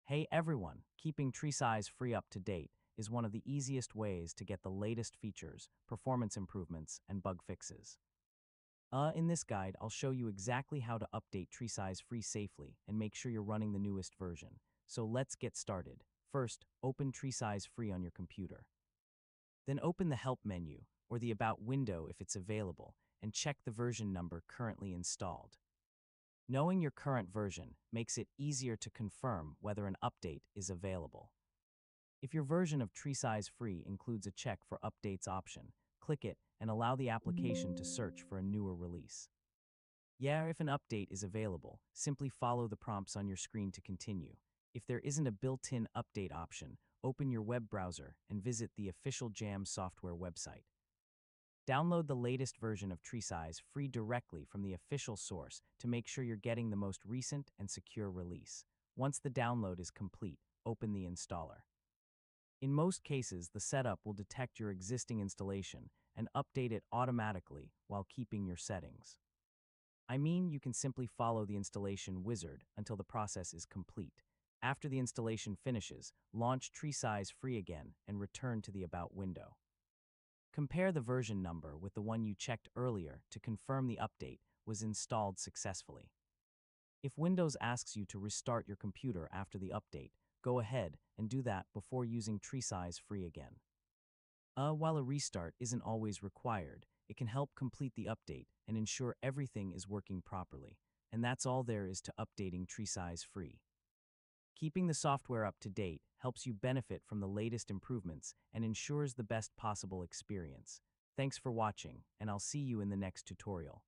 Hey everyone, keeping TreeSize free up to date is one of the easiest ways to get the latest features, performance improvements, and bug fixes. In this guide, I'll show you exactly how to update TreeSize free safely and make sure you're running the newest version. So let's get started. First, open TreeSize free on your computer. Then open the Help menu, or the About window if it's available, and check the version number currently installed. Knowing your current version makes it easier to confirm whether an update is available. If your version of TreeSize free includes a check for updates option, click it and allow the application to search for a newer release. If an update is available, simply follow the prompts on your screen to continue. If there isn't a built-in update option, open your web browser and visit the official Jam software website. Download the latest version of TreeSize free directly from the official source to make sure you're getting the most recent and secure release. Once the download is complete, open the installer. In most cases, the setup will detect your existing installation and update it automatically while keeping your settings. You can simply follow the installation wizard until the process is complete. After the installation finishes, launch TreeSize free again and return to the About window. Compare the version number with the one you checked earlier to confirm the update was installed successfully. If Windows asks you to restart your computer after the update, go ahead and do that before using TreeSize free again. While a restart isn't always required, it can help complete the update and ensure everything is working properly. And that's all there is to updating TreeSize free. Keeping the software up to date helps you benefit from the latest improvements and ensures the best possible experience. Thanks for watching, and I'll see you in the next tutorial.